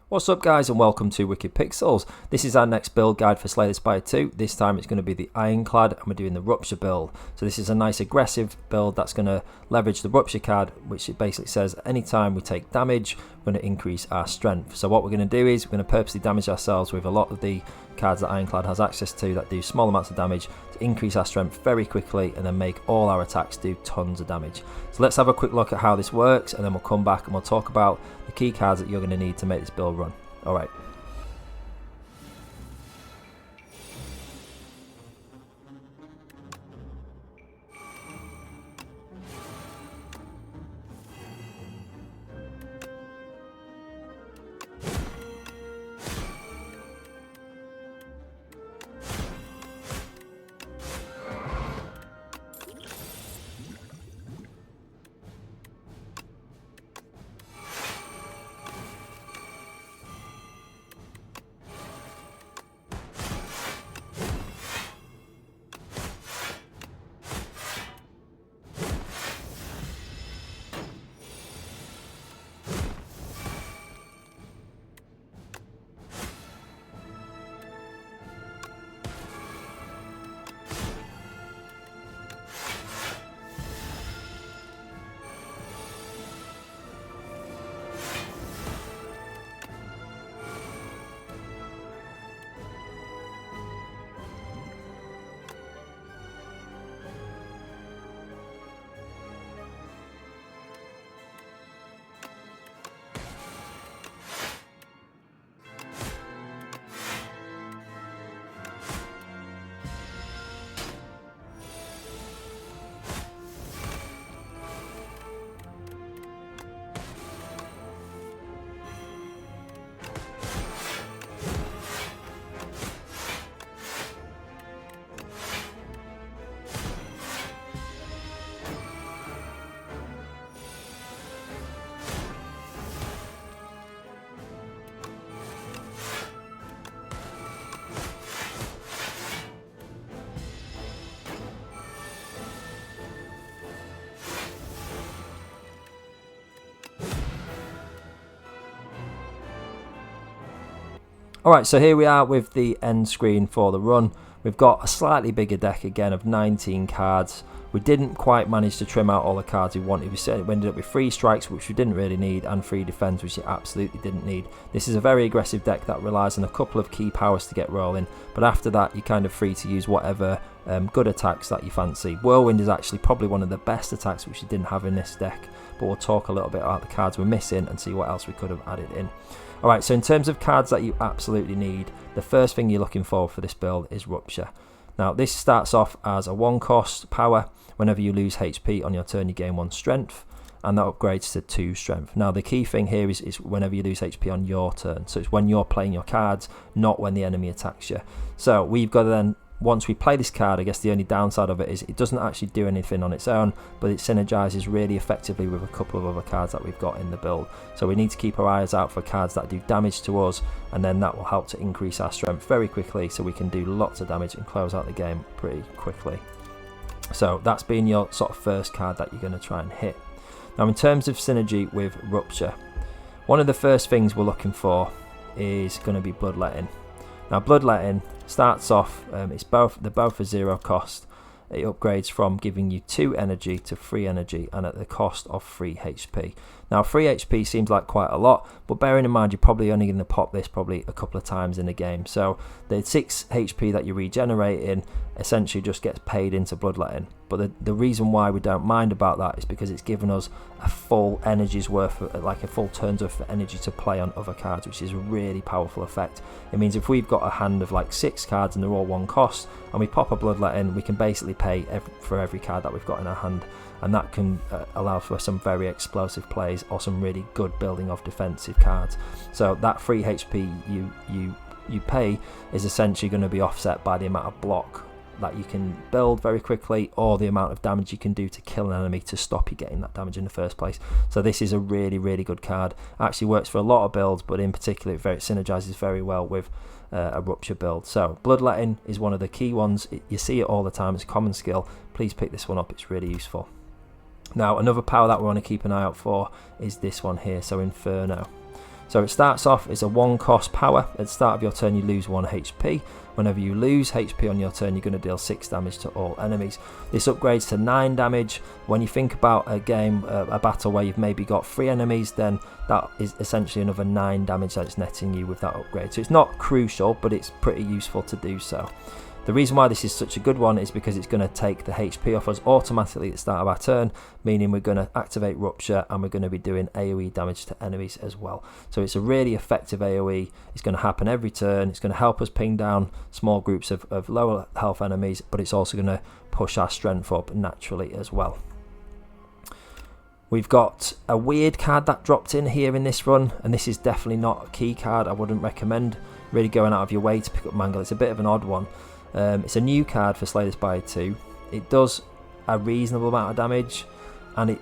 What's up guys and welcome to Wicked Pixels. This is our next build guide for Slay the Spire 2. This time it's going to be the Ironclad and we're doing the Rupture build. So this is a nice aggressive build that's going to leverage the Rupture card, which it basically says anytime we take damage we're going to increase our strength. So what we're going to do is we're going to purposely damage ourselves with a lot of the cards that Ironclad has access to that do small amounts of damage to increase our strength very quickly and then make all our attacks do tons of damage. So let's have a quick look at how this works and then we'll come back and we'll talk about the key cards that you're going to need to make this build run. Alright. Alright, so here we are with the end screen for the run. We've got a slightly bigger deck again of 19 cards. We didn't quite manage to trim out all the cards we wanted. We ended up with 3 strikes, which we didn't really need, and 3 defense, which we absolutely didn't need. This is a very aggressive deck that relies on a couple of key powers to get rolling, but after that you're kind of free to use whatever good attacks that you fancy. Whirlwind is actually probably one of the best attacks which we didn't have in this deck, but we'll talk a little bit about the cards we're missing and see what else we could have added in. Alright, so in terms of cards that you absolutely need, the first thing you're looking for this build is Rupture. Now this starts off as a 1 cost power. Whenever you lose HP on your turn you gain 1 strength, and that upgrades to 2 strength. Now the key thing here is whenever you lose HP on your turn, so it's when you're playing your cards, not when the enemy attacks you. So we've got to then, once we play this card, I guess the only downside of it is it doesn't actually do anything on its own, but it synergizes really effectively with a couple of other cards that we've got in the build. So we need to keep our eyes out for cards that do damage to us, and then that will help to increase our strength very quickly so we can do lots of damage and close out the game pretty quickly. So that's been your sort of first card that you're going to try and hit. Now in terms of synergy with Rupture, one of the first things we're looking for is going to be Bloodletting. Now Bloodletting starts off, they're both a 0 cost. It upgrades from giving you 2 energy to 3 energy and at the cost of 3 HP. Now 3 HP seems like quite a lot, but bearing in mind you're probably only going to pop this probably a couple of times in the game. So the 6 HP that you're regenerating essentially just gets paid into Bloodletting. But the reason why we don't mind about that is because it's given us a full energy's worth, like a full turn's worth of energy to play on other cards, which is a really powerful effect. It means if we've got a hand of like 6 cards and they're all 1 cost, and we pop a Bloodletting, we can basically pay for every card that we've got in our hand, and that can allow for some very explosive plays or some really good building of defensive cards. So that 3 HP you pay is essentially going to be offset by the amount of block that you can build very quickly, or the amount of damage you can do to kill an enemy to stop you getting that damage in the first place. So this is a really good card. Actually works for a lot of builds, but in particular it synergizes very well with a Rupture build. So Bloodletting is one of the key ones. You see it all the time. It's a common skill. Please pick this one up, it's really useful. Now another power that we want to keep an eye out for is this one here, so Inferno. So it starts off as a 1 cost power. At the start of your turn you lose 1 HP. Whenever you lose HP on your turn, you're going to deal 6 damage to all enemies. This upgrades to 9 damage. When you think about a game, a battle where you've maybe got 3 enemies, then that is essentially another 9 damage that it's netting you with that upgrade. So it's not crucial, but it's pretty useful to do so. The reason why this is such a good one is because it's going to take the HP off us automatically at the start of our turn, meaning we're going to activate Rupture and we're going to be doing AoE damage to enemies as well. So it's a really effective AoE. It's going to happen every turn. It's going to help us ping down small groups of lower health enemies, but it's also going to push our strength up naturally as well. We've got a weird card that dropped in here in this run, and this is definitely not a key card. I wouldn't recommend really going out of your way to pick up Mangle. It's a bit of an odd one. It's a new card for Slay the Spire 2. It does a reasonable amount of damage, and it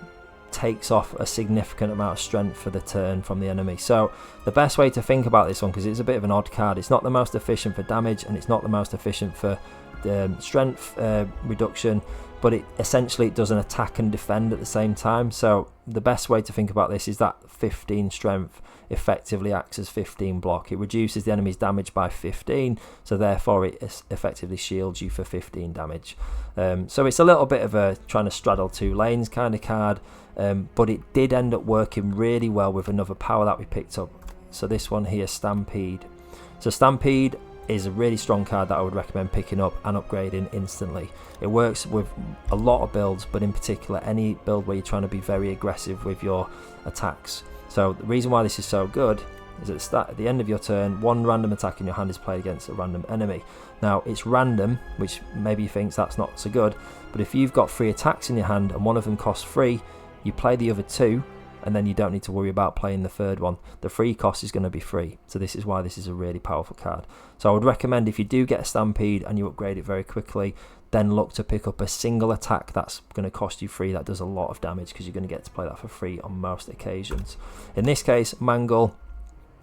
takes off a significant amount of strength for the turn from the enemy. So the best way to think about this one, because it's a bit of an odd card, it's not the most efficient for damage and it's not the most efficient for strength reduction, but it essentially does an attack and defend at the same time. So the best way to think about this is that 15 strength effectively acts as 15 block. It reduces the enemy's damage by 15, so therefore it effectively shields you for 15 damage. So it's a little bit of a trying to straddle 2 lanes kind of card, but it did end up working really well with another power that we picked up. So this one here, Stampede. So Stampede is a really strong card that I would recommend picking up and upgrading instantly. It works with a lot of builds, but in particular any build where you're trying to be very aggressive with your attacks. So the reason why this is so good is at the end of your turn, 1 random attack in your hand is played against a random enemy. Now it's random, which maybe you think that's not so good, but if you've got 3 attacks in your hand and one of them costs 3, you play the other 2, and then you don't need to worry about playing the third one. The free cost is going to be free, so this is why this is a really powerful card. So I would recommend, if you do get a Stampede and you upgrade it very quickly, then look to pick up a single attack that's going to cost you 3 that does a lot of damage, because you're going to get to play that for free on most occasions. In this case, Mangle,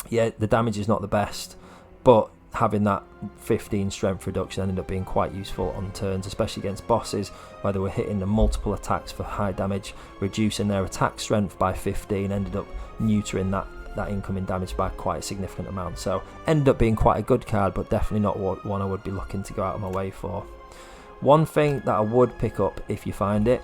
yeah, the damage is not the best, but having that 15 strength reduction ended up being quite useful on turns, especially against bosses where they were hitting the multiple attacks for high damage. Reducing their attack strength by 15 ended up neutering that incoming damage by quite a significant amount. So ended up being quite a good card, but definitely not one I would be looking to go out of my way for. One thing that I would pick up if you find it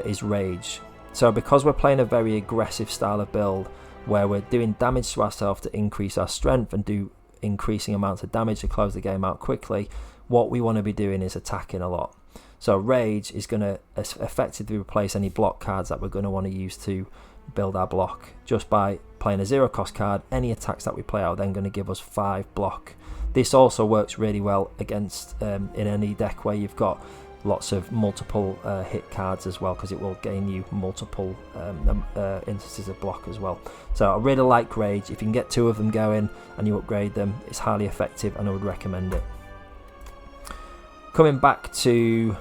is Rage. So because we're playing a very aggressive style of build where we're doing damage to ourselves to increase our strength and do increasing amounts of damage to close the game out quickly, what we want to be doing is attacking a lot. So Rage is going to effectively replace any block cards that we're going to want to use to build our block. Just by playing a 0 cost card, any attacks that we play out are then going to give us 5 block. This also works really well against in any deck where you've got lots of multiple hit cards as well, because it will gain you multiple instances of block as well. So I really like Rage. If you can get 2 of them going and you upgrade them, it's highly effective and I would recommend it. Coming back to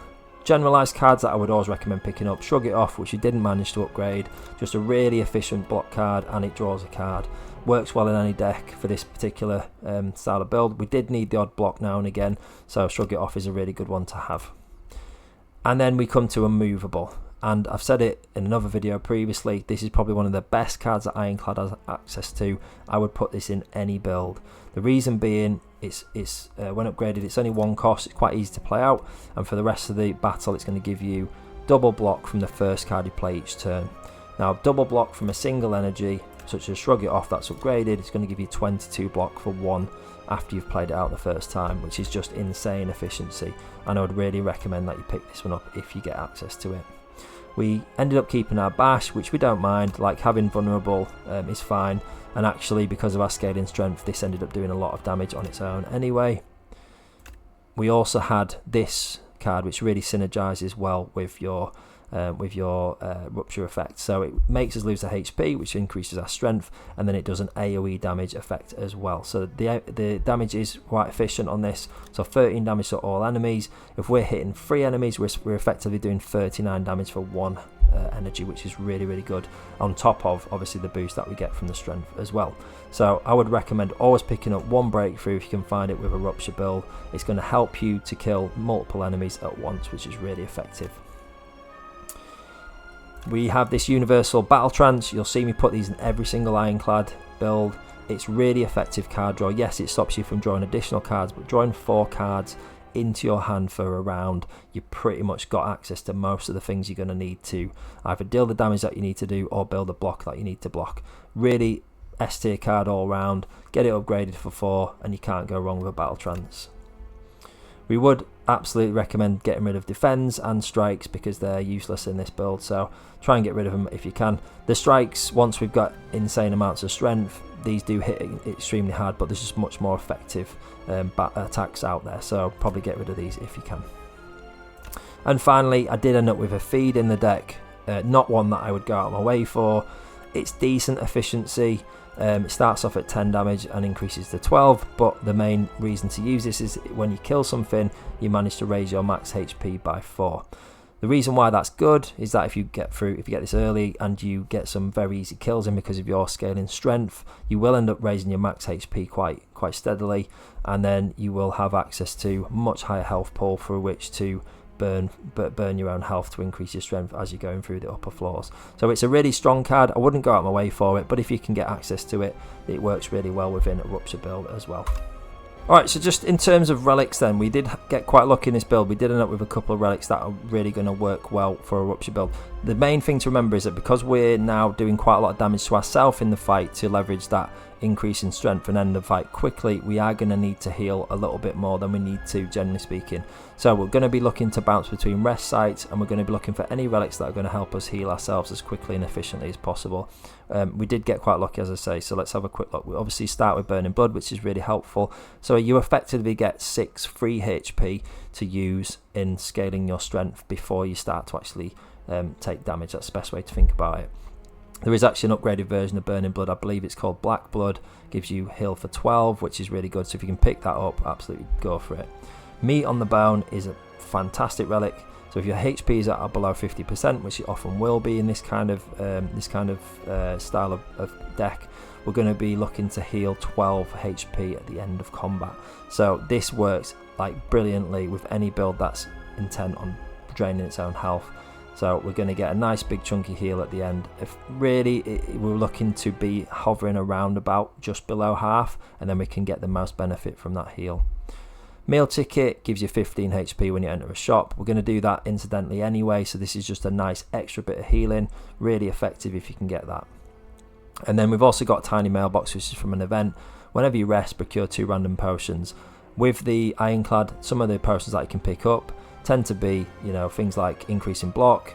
generalised cards that I would always recommend picking up, Shrug It Off, which you didn't manage to upgrade, just a really efficient block card and it draws a card. Works well in any deck for this particular style of build. We did need the odd block now and again, so Shrug It Off is a really good one to have. And then we come to Immovable, and I've said it in another video previously, this is probably one of the best cards that Ironclad has access to. I would put this in any build. The reason being, it's when upgraded, it's only 1 cost, it's quite easy to play out, and for the rest of the battle it's going to give you double block from the first card you play each turn. Now double block from a single energy, such as Shrug It Off, that's upgraded, it's going to give you 22 block for 1 after you've played it out the first time, which is just insane efficiency, and I would really recommend that you pick this one up if you get access to it. We ended up keeping our Bash, which we don't mind, like having Vulnerable is fine, and actually because of our scaling strength this ended up doing a lot of damage on its own anyway. We also had this card which really synergizes well with your Rupture effect, so it makes us lose a HP, which increases our strength, and then it does an AoE damage effect as well. So the damage is quite efficient on this, so 13 damage to all enemies. If we're hitting 3 enemies, we're effectively doing 39 damage for 1 energy, which is really, really good, on top of obviously the boost that we get from the strength as well. So I would recommend always picking up 1 breakthrough if you can find it with a Rupture build. It's going to help you to kill multiple enemies at once, which is really effective. We have this universal battle trance. You'll see me put these in every single Ironclad build. It's really effective card draw. Yes, it stops you from drawing additional cards, but drawing 4 cards into your hand for a round, you pretty much got access to most of the things you're going to need to either deal the damage that you need to do or build a block that you need to block. Really S tier card all round. Get it upgraded for 4 and you can't go wrong with a battle trance. We would absolutely recommend getting rid of defends and strikes because they're useless in this build, so try and get rid of them if you can. The strikes, once we've got insane amounts of strength, these do hit extremely hard, but there's just much more effective attacks out there, so probably get rid of these if you can. And finally, I did end up with a feed in the deck, not one that I would go out of my way for. It's decent efficiency. It starts off at 10 damage and increases to 12, but the main reason to use this is when you kill something, you manage to raise your max HP by 4. The reason why that's good is that if you get this early and you get some very easy kills in because of your scaling strength, you will end up raising your max HP quite steadily, and then you will have access to much higher health pool for which to burn your own health to increase your strength as you're going through the upper floors. So it's a really strong card. I wouldn't go out of my way for it, but if you can get access to it, it works really well within a Rupture build as well. Alright, so just in terms of relics then, we did get quite lucky in this build. We did end up with a couple of relics that are really going to work well for a Rupture build. The main thing to remember is that because we're now doing quite a lot of damage to ourselves in the fight to leverage that increase in strength and end the fight quickly, we are going to need to heal a little bit more than we need to, generally speaking. So we're going to be looking to bounce between rest sites, and we're going to be looking for any relics that are going to help us heal ourselves as quickly and efficiently as possible. We did get quite lucky, as I say, so let's have a quick look. We obviously start with Burning Blood, which is really helpful. So you effectively get 6 free HP to use in scaling your strength before you start to actually take damage. That's the best way to think about it. There is actually an upgraded version of Burning Blood. I believe it's called Black Blood. Gives you heal for 12, which is really good. So if you can pick that up, absolutely go for it. Meat on the Bone is a fantastic relic. So if your HP is at below 50%, which it often will be in this kind of style of deck, we're going to be looking to heal 12 HP at the end of combat. So this works like brilliantly with any build that's intent on draining its own health. So we're going to get a nice big chunky heal at the end. If really we're looking to be hovering around about just below half, and then we can get the most benefit from that heal. Meal ticket gives you 15 HP when you enter a shop. We're going to do that incidentally anyway, so this is just a nice extra bit of healing. Really effective if you can get that. And then we've also got Tiny Mailbox, which is from an event. Whenever you rest, procure 2 random potions. With the Ironclad, some of the potions that you can pick up tend to be, things like increasing block,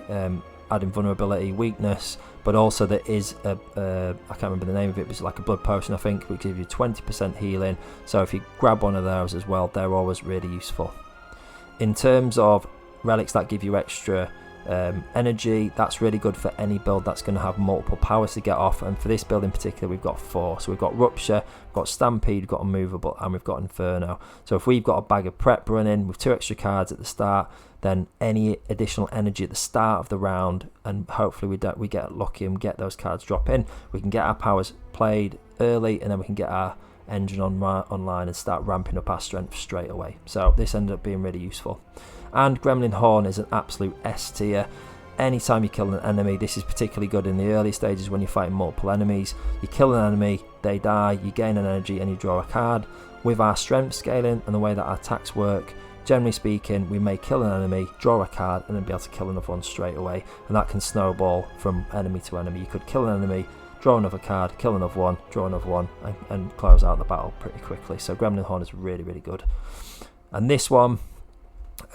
adding vulnerability, weakness, but also there is I can't remember the name of it, but it's like a blood potion, I think, which gives you 20% healing. So if you grab one of those as well, they're always really useful. In terms of relics that give you extra energy, that's really good for any build that's going to have multiple powers to get off, and for this build in particular we've got 4. So we've got Rupture, we've got Stampede, we've got Immovable, and we've got Inferno. So if we've got a bag of prep running with 2 extra cards at the start, then any additional energy at the start of the round, and hopefully we get lucky and get those cards drop in, we can get our powers played early, and then we can get our engine online and start ramping up our strength straight away. So this ended up being really useful. And Gremlin Horn is an absolute S tier. Anytime you kill an enemy, this is particularly good in the early stages when you're fighting multiple enemies. You kill an enemy, they die, you gain an energy and you draw a card. With our strength scaling and the way that our attacks work, generally speaking, we may kill an enemy, draw a card, and then be able to kill another one straight away, and that can snowball from enemy to enemy. You could kill an enemy, draw another card, kill another one, draw another one, and close out the battle pretty quickly. So Gremlin Horn is really, really good. And this one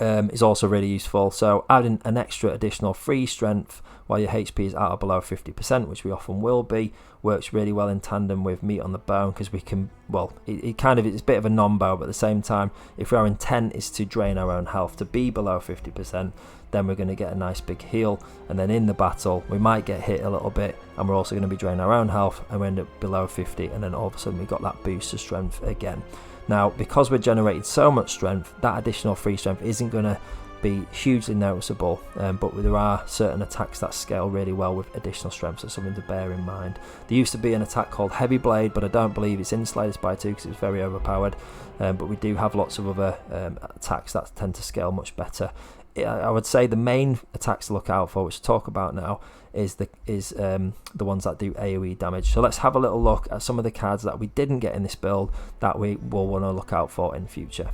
is also really useful. So adding an extra additional free strength while your HP is at or below 50%, which we often will be, works really well in tandem with Meat on the Bone, because we can, it's a bit of a non-bow, but at the same time, if our intent is to drain our own health to be below 50%, then we're going to get a nice big heal, and then in the battle we might get hit a little bit, and we're also going to be draining our own health, and we end up below 50, and then all of a sudden we got that boost to strength again. Now, because we're generating so much strength, that additional free strength isn't going to be hugely noticeable, but there are certain attacks that scale really well with additional strength, so something to bear in mind. There used to be an attack called Heavy Blade, but I don't believe it's in Slay the Spire 2 because it's very overpowered, but we do have lots of other attacks that tend to scale much better I would say the main attacks to look out for, which we'll talk about now, is the ones that do AoE damage. So let's have a little look at some of the cards that we didn't get in this build that we will want to look out for in future.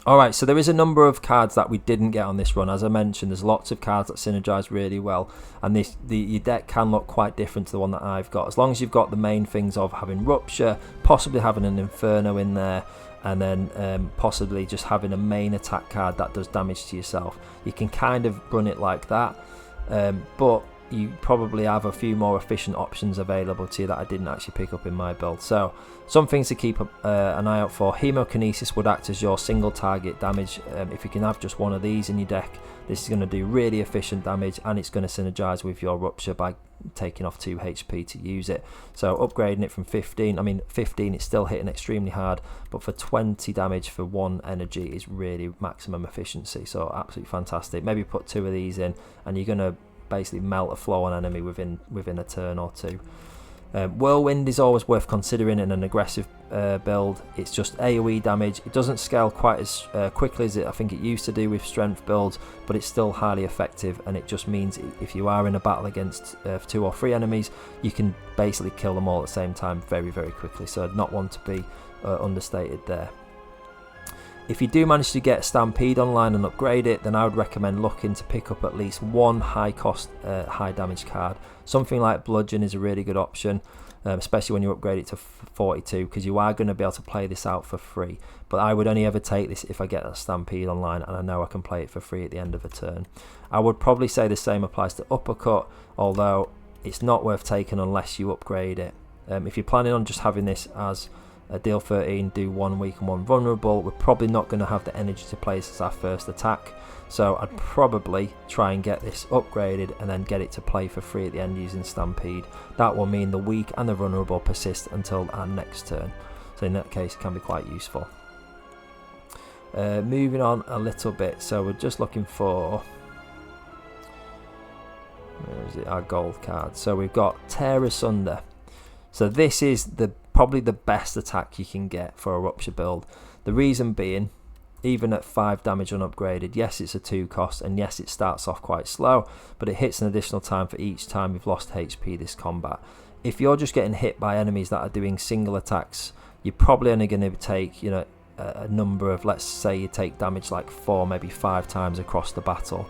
Alright, so there is a number of cards that we didn't get on this run. As I mentioned, there's lots of cards that synergize really well, and your deck can look quite different to the one that I've got. As long as you've got the main things of having Rupture, possibly having an Inferno in there, and then possibly just having a main attack card that does damage to yourself. You can kind of run it like that, but you probably have a few more efficient options available to you that I didn't actually pick up in my build. So some things to keep an eye out for. Hemokinesis would act as your single target damage. If you can have just one of these in your deck, this is going to do really efficient damage, and it's going to synergize with your Rupture by taking off 2 HP to use it. So upgrading it from 15, I mean 15 it's still hitting extremely hard, but for 20 damage for 1 energy is really maximum efficiency. So absolutely fantastic. Maybe put 2 of these in and you're going to basically melt a flow on enemy within a turn or 2. Whirlwind is always worth considering in an aggressive build. It's just AoE damage. It doesn't scale quite as quickly as I think it used to do with strength builds, but it's still highly effective, and it just means if you are in a battle against 2 or 3 enemies, you can basically kill them all at the same time very, very quickly. So not one to be understated there. If you do manage to get Stampede online and upgrade it, then I would recommend looking to pick up at least one high cost, high damage card. Something like Bludgeon is a really good option, especially when you upgrade it to 42, because you are going to be able to play this out for free. But I would only ever take this if I get that Stampede online and I know I can play it for free at the end of a turn. I would probably say the same applies to Uppercut, although it's not worth taking unless you upgrade it. If you're planning on just having this as a deal 13, do 1 weak and 1 vulnerable, we're probably not going to have the energy to play this as our first attack, so I'd probably try and get this upgraded and then get it to play for free at the end using Stampede. That will mean the weak and the vulnerable persist until our next turn, so in that case it can be quite useful. Moving on a little bit, so we're just looking for, where is it, our gold card. So we've got Tear Asunder. So this is probably the best attack you can get for a Rupture build. The reason being, even at 5 damage unupgraded, yes it's a 2 cost, and yes it starts off quite slow, but it hits an additional time for each time you've lost HP this combat. If you're just getting hit by enemies that are doing single attacks, you're probably only going to take, you know, a number of, let's say you take damage like 4, maybe 5 times across the battle,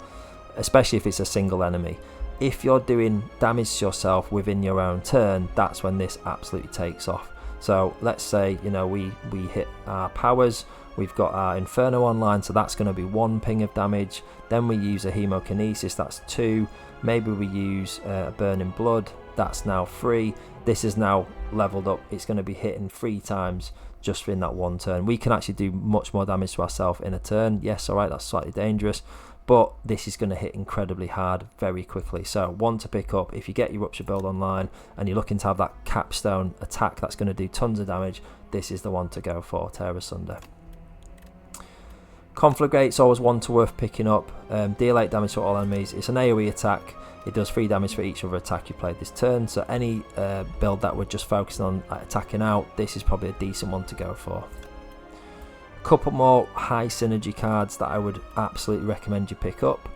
especially if it's a single enemy. If you're doing damage to yourself within your own turn, that's when this absolutely takes off. So let's say, you know, we hit our powers, we've got our Inferno online, so that's going to be 1 ping of damage. Then we use a Hemokinesis, that's 2. Maybe we use a Burning Blood, that's now 3. This is now leveled up, it's going to be hitting 3 times just in that 1 turn. We can actually do much more damage to ourselves in a turn. Yes, alright, that's slightly dangerous, but this is going to hit incredibly hard very quickly. So one to pick up if you get your Rupture build online and you're looking to have that capstone attack that's going to do tons of damage, this is the one to go for, Tear Asunder. Conflagrate's always one to worth picking up. Deal 8 damage to all enemies. It's an AoE attack. It does 3 damage for each other attack you played this turn. So any build that we're just focusing on attacking out, this is probably a decent one to go for. Couple more high synergy cards that I would absolutely recommend you pick up.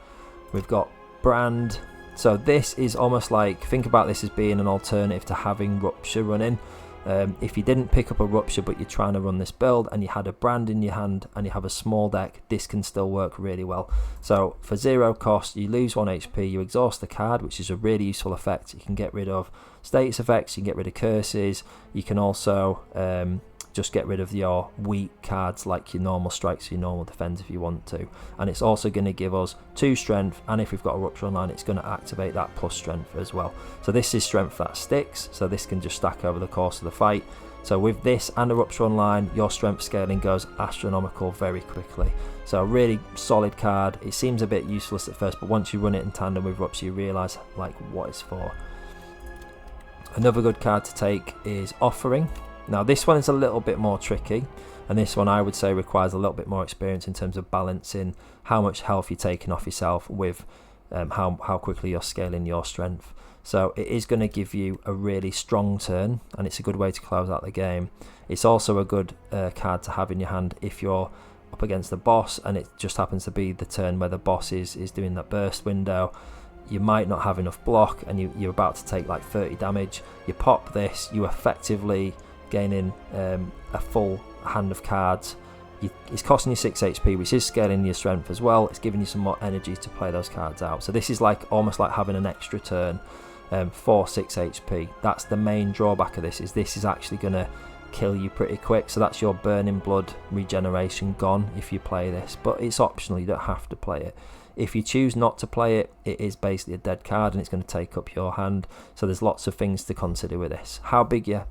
We've got Brand. So this is almost like, think about this as being an alternative to having Rupture running. If you didn't pick up a Rupture but you're trying to run this build and you had a Brand in your hand and you have a small deck, this can still work really well. So for 0 cost, you lose 1 HP, you exhaust the card, which is a really useful effect. You can get rid of status effects, you can get rid of curses, you can also just get rid of your weak cards like your normal strikes or your normal defense if you want to. And it's also going to give us 2 strength, and if we've got a Rupture online, it's going to activate that plus strength as well. So this is strength that sticks, so this can just stack over the course of the fight. So with this and a Rupture online, your strength scaling goes astronomical very quickly. So a really solid card. It seems a bit useless at first, but once you run it in tandem with Rupture, you realise like what it's for. Another good card to take is Offering. Now this one is a little bit more tricky, and this one I would say requires a little bit more experience in terms of balancing how much health you're taking off yourself with how quickly you're scaling your strength. So it is going to give you a really strong turn, and it's a good way to close out the game. It's also a good card to have in your hand if you're up against the boss and it just happens to be the turn where the boss is doing that burst window, you might not have enough block and you're about to take like 30 damage. You pop this, you effectively gaining a full hand of cards. It's costing you 6 HP, which is scaling your strength as well. It's giving you some more energy to play those cards out. So this is like almost like having an extra turn for 6 HP. That's the main drawback of this is actually going to kill you pretty quick. So that's your burning blood regeneration gone if you play this, but it's optional, you don't have to play it. If you choose not to play it, it is basically a dead card and it's going to take up your hand. So there's lots of things to consider with this. How big your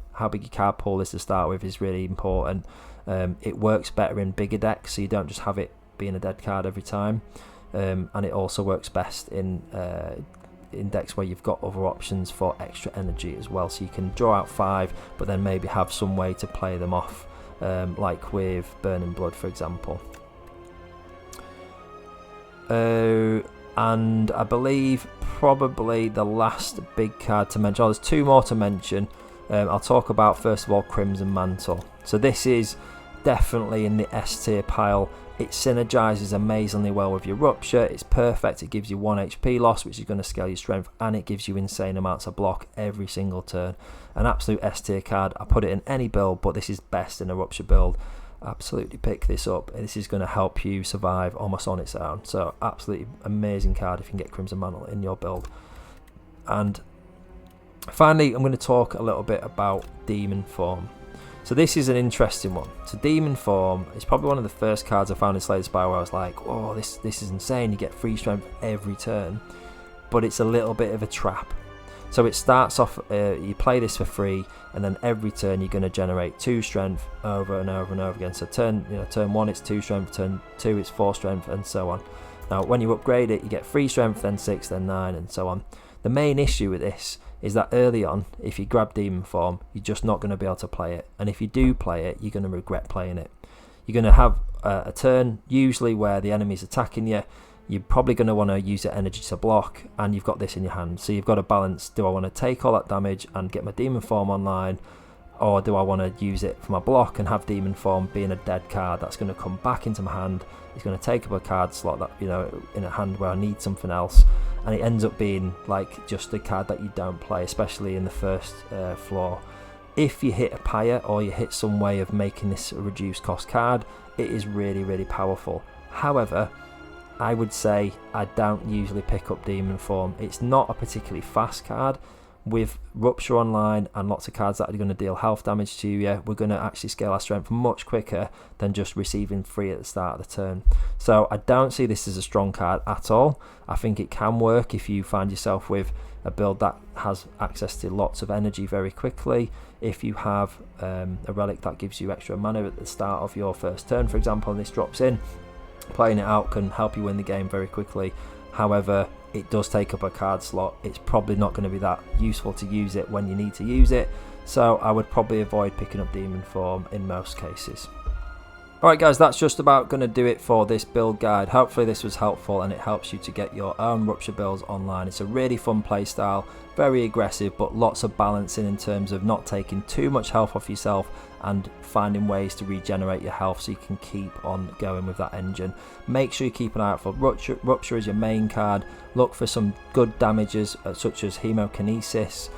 card pool is to start with is really important. It works better in bigger decks, so you don't just have it being a dead card every time, and it also works best in decks where you've got other options for extra energy as well, so you can draw out 5 but then maybe have some way to play them off, like with Burning Blood for example. And I believe probably the last big card to mention, there's 2 more to mention. I'll talk about first of all Crimson Mantle. So this is definitely in the S tier pile. It synergizes amazingly well with your Rupture. It's perfect. It gives you 1 HP loss, which is going to scale your strength, and it gives you insane amounts of block every single turn. An absolute S tier card. I put it in any build, but this is best in a Rupture build. Absolutely pick this up. This is going to help you survive almost on its own. So absolutely amazing card if you can get Crimson Mantle in your build. And finally, I'm going to talk a little bit about Demon Form. So this is an interesting one. So Demon Form is probably one of the first cards I found in Slay the Spire where I was like, oh, this is insane. You get free strength every turn, but it's a little bit of a trap. So it starts off, you play this for free, and then every turn you're going to generate 2 strength over and over and over again. So turn 1 it's 2 strength, turn 2 it's 4 strength, and so on. Now when you upgrade it, you get 3 strength, then 6, then 9, and so on. The main issue with this is that early on, if you grab Demon Form, you're just not going to be able to play it. And if you do play it, you're going to regret playing it. You're going to have a turn, usually where the enemy's attacking you. You're probably going to want to use your energy to block, and you've got this in your hand. So you've got to balance, do I want to take all that damage and get my Demon Form online, or do I want to use it for my block and have Demon Form being a dead card that's going to come back into my hand? It's going to take up a card slot that, in a hand where I need something else, and it ends up being like just a card that you don't play, especially in the first floor. If you hit a pyre or you hit some way of making this a reduced cost card, it is really, really powerful. However, I would say I don't usually pick up Demon Form. It's not a particularly fast card. With Rupture online and lots of cards that are going to deal health damage to you, we're going to actually scale our strength much quicker than just receiving free at the start of the turn. So I don't see this as a strong card at all. I think it can work if you find yourself with a build that has access to lots of energy very quickly. If you have a relic that gives you extra mana at the start of your first turn, for example, and this drops in, playing it out can help you win the game very quickly. However, it does take up a card slot. It's probably not going to be that useful to use it when you need to use it, so I would probably avoid picking up Demon Form in most cases. Alright guys, that's just about going to do it for this build guide. Hopefully this was helpful and it helps you to get your own Rupture builds online. It's a really fun playstyle, very aggressive, but lots of balancing in terms of not taking too much health off yourself and finding ways to regenerate your health so you can keep on going with that engine. Make sure you keep an eye out for Rupture as your main card. Look for some good damages such as Hemokinesis.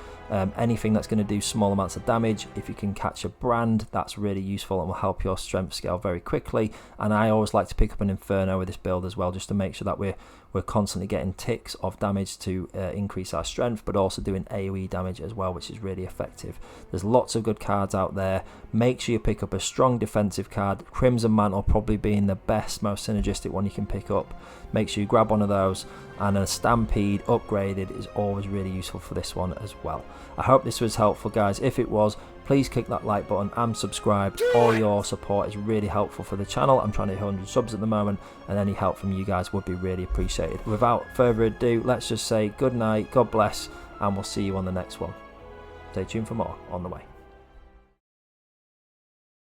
Anything that's going to do small amounts of damage. If you can catch a brand, that's really useful and will help your strength scale very quickly. And I always like to pick up an Inferno with this build as well, just to make sure that we're constantly getting ticks of damage to increase our strength, but also doing AoE damage as well, which is really effective. There's lots of good cards out there. Make sure you pick up a strong defensive card. Crimson Mantle probably being the best, most synergistic one you can pick up. Make sure you grab one of those, and a Stampede upgraded is always really useful for this one as well. I hope this was helpful guys. If it was, please click that like button and subscribe. All your support is really helpful for the channel. I'm trying to hit 100 subs at the moment, and any help from you guys would be really appreciated. Without further ado, let's just say good night, God bless, and we'll see you on the next one. Stay tuned for more on the way.